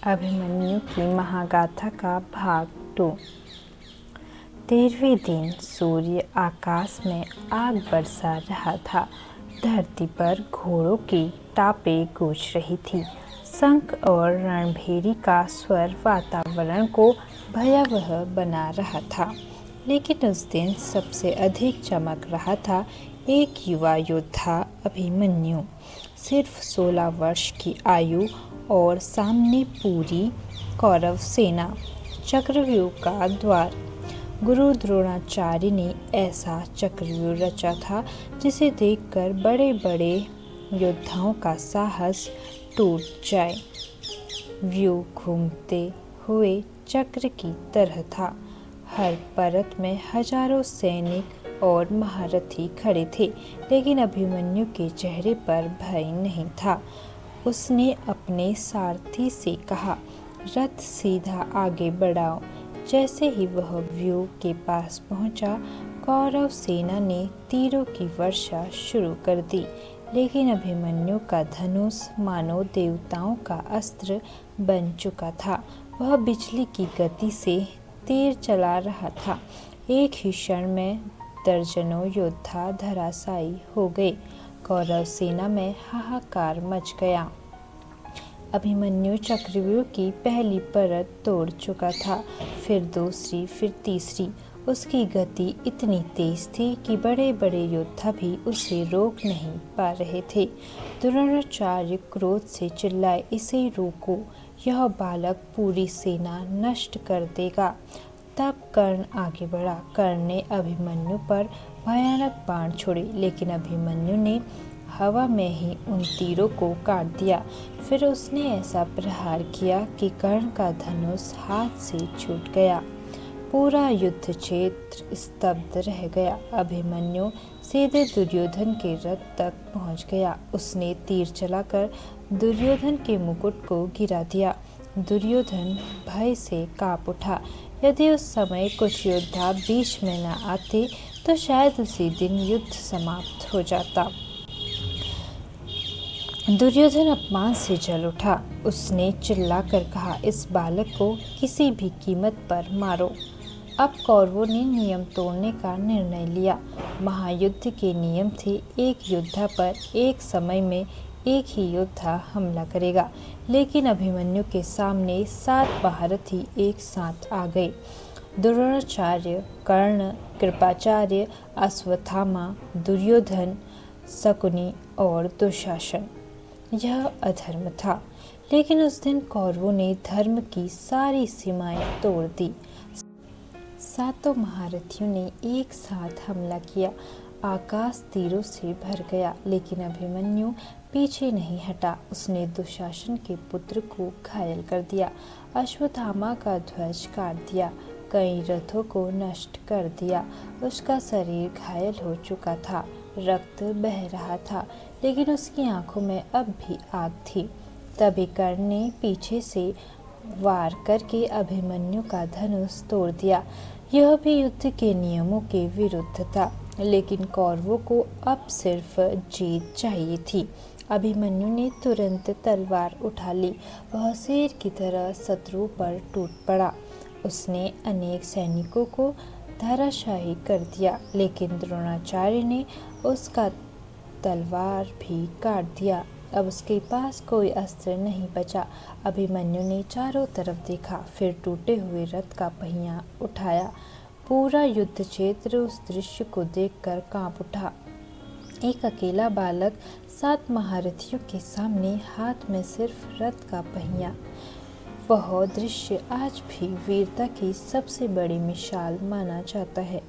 अभिमन्यु की महागाथा का भाग 2। 13वें दिन सूर्य आकाश में आग बरसा रहा था। धरती पर घोड़ों की टापें गूंज रही थी। शंख और रणभेरी का स्वर वातावरण को भयावह बना रहा था। लेकिन उस दिन सबसे अधिक चमक रहा था एक युवा योद्धा अभिमन्यु। सिर्फ 16 वर्ष की आयु और सामने पूरी कौरव सेना। चक्रव्यूह का द्वार। गुरु द्रोणाचार्य ने ऐसा चक्रव्यूह रचा था जिसे देखकर बड़े बड़े योद्धाओं का साहस टूट जाए। व्यूह घूमते हुए चक्र की तरह था। हर परत में हजारों सैनिक और महारथी खड़े थे, लेकिन अभिमन्यु के चेहरे पर भय नहीं था। उसने अपने सारथी से कहा, रथ सीधा आगे बढ़ाओ। जैसे ही वह व्यूह के पास पहुंचा, कौरव सेना ने तीरों की वर्षा शुरू कर दी, लेकिन अभिमन्यु का धनुष मानो देवताओं का अस्त्र बन चुका था। वह बिजली की गति से तीर चला रहा था। एक ही क्षण में दर्जनों योद्धा धराशायी हो गए। कौरव सेना में हाहाकार मच गया। अभिमन्यु चक्रव्यूह की पहली परत तोड़ चुका था, फिर दूसरी, फिर तीसरी। उसकी गति इतनी तेज थी कि बड़े बड़े योद्धा भी उसे रोक नहीं पा रहे थे। द्रोणाचार्य क्रोध से चिल्लाए, इसे रोको, यह बालक पूरी सेना नष्ट कर देगा। तब कर्ण आगे बढ़ा। कर्ण ने अभिमन्यु पर भयानक बाण छोड़े, लेकिन अभिमन्यु ने हवा में ही उन तीरों को काट दिया। फिर उसने ऐसा प्रहार किया कि कर्ण का धनुष हाथ से छूट गया। पूरा युद्ध क्षेत्र स्तब्ध रह गया। अभिमन्यु सीधे दुर्योधन के रथ तक पहुंच गया। उसने तीर चलाकर दुर्योधन के मुकुट को गिरा दिया। दुर्योधन भय से कांप उठा। यदि उस समय कुछ योद्धा बीच में न आते तो शायद उसी दिन युद्ध समाप्त हो जाता। दुर्योधन अपमान से जल उठा। उसने चिल्लाकर कहा, इस बालक को किसी भी कीमत पर मारो। अब कौरवों ने नियम तोड़ने का निर्णय लिया। महायुद्ध के नियम थे, एक योद्धा पर एक समय में एक ही योद्धा हमला करेगा। लेकिन अभिमन्यु के सामने 7 महारथी एक साथ आ गए। द्रोणाचार्य, कर्ण, कृपाचार्य, अश्वत्थामा, दुर्योधन, शकुनी और दुशासन। यह अधर्म था, लेकिन उस दिन कौरवों ने धर्म की सारी सीमाएं तोड़ दी। 7 महारथियों ने एक साथ हमला किया। आकाश तीरों से भर गया, लेकिन अभिमन्यु पीछे नहीं हटा। उसने दुशासन के पुत्र को घायल कर दिया, अश्वत्थामा का ध्वज काट दिया, कई रथों को नष्ट कर दिया। उसका शरीर घायल हो चुका था, रक्त बह रहा था, लेकिन उसकी आंखों में अब भी आग थी। तभी कर्ण ने पीछे से वार करके अभिमन्यु का धनुष तोड़ दिया। यह भी युद्ध के नियमों के विरुद्ध था, लेकिन कौरवों को अब सिर्फ जीत चाहिए थी। अभिमन्यु ने तुरंत तलवार उठा ली। वह शेर की तरह शत्रु पर टूट पड़ा। उसने अनेक सैनिकों को धराशायी कर दिया, लेकिन द्रोणाचार्य ने उसका तलवार भी काट दिया। अब उसके पास कोई अस्त्र नहीं बचा। अभिमन्यु ने चारों तरफ देखा, फिर टूटे हुए रथ का पहिया उठाया। पूरा युद्ध क्षेत्र उस दृश्य को देखकर कांप उठा। एक अकेला बालक 7 महारथियों के सामने, हाथ में सिर्फ रथ का पहिया। वह दृश्य आज भी वीरता की सबसे बड़ी मिसाल माना जाता है।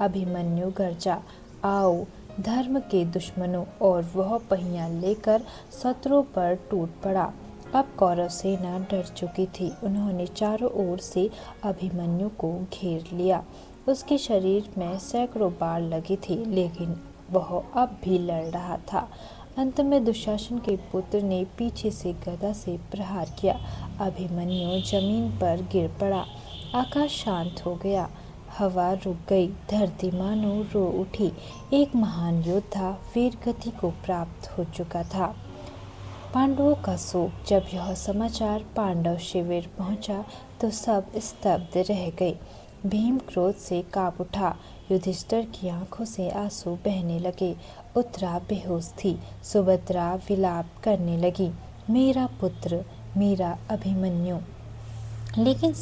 अभिमन्यु गर्जा, आओ धर्म के दुश्मनों, और वह पहिया लेकर शत्रु पर टूट पड़ा। अब कौरव सेना डर चुकी थी। उन्होंने चारों ओर से अभिमन्यु को घेर लिया। उसके शरीर में सैकड़ों बाण लगे थे, लेकिन वह अब भी लड़ रहा था। अंत में दुशासन के पुत्र ने पीछे से गदा से प्रहार किया। अभिमन्यु जमीन पर गिर पड़ा। आकाश शांत हो गया। हवा रुक गई। धरती मानो रो उठी। एक महान योद्धा वीर गति को प्राप्त हो चुका था। पांडवों का शोक। जब यह समाचार पांडव शिविर पहुंचा तो सब स्तब्ध रह गए। भीम क्रोध से कांप उठा। युधिष्ठिर की आंखों से आंसू बहने लगे। उत्तरा बेहोश थी। सुभद्रा विलाप करने लगी, मेरा पुत्र, मेरा अभिमन्यु। लेकिन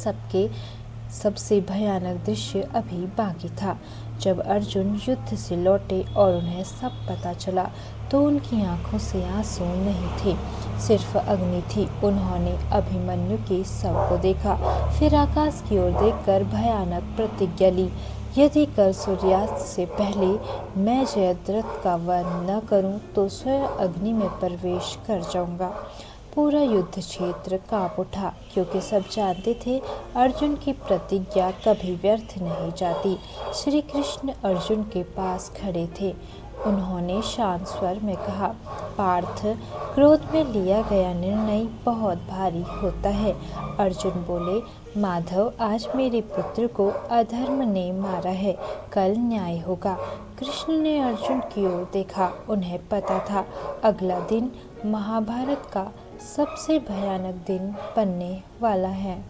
सबसे भयानक दृश्य अभी बाकी था। जब अर्जुन युद्ध से लौटे और उन्हें सब पता चला तो उनकी आंखों से आंसू नहीं थे, सिर्फ अग्नि थी। उन्होंने अभिमन्यु के शव को देखा, फिर आकाश की ओर देखकर भयानक प्रतिज्ञा ली, यदि कल सूर्यास्त से पहले मैं जयद्रथ का वध न करूं तो स्वयं अग्नि में प्रवेश कर जाऊंगा। पूरा युद्ध क्षेत्र कांप उठा, क्योंकि सब जानते थे अर्जुन की प्रतिज्ञा कभी व्यर्थ नहीं जाती। श्री कृष्ण अर्जुन के पास खड़े थे। उन्होंने शांत स्वर में कहा, पार्थ, क्रोध में लिया गया निर्णय बहुत भारी होता है। अर्जुन बोले, माधव, आज मेरे पुत्र को अधर्म ने मारा है, कल न्याय होगा। कृष्ण ने अर्जुन की ओर देखा। उन्हें पता था अगला दिन महाभारत का सबसे भयानक दिन बनने वाला है।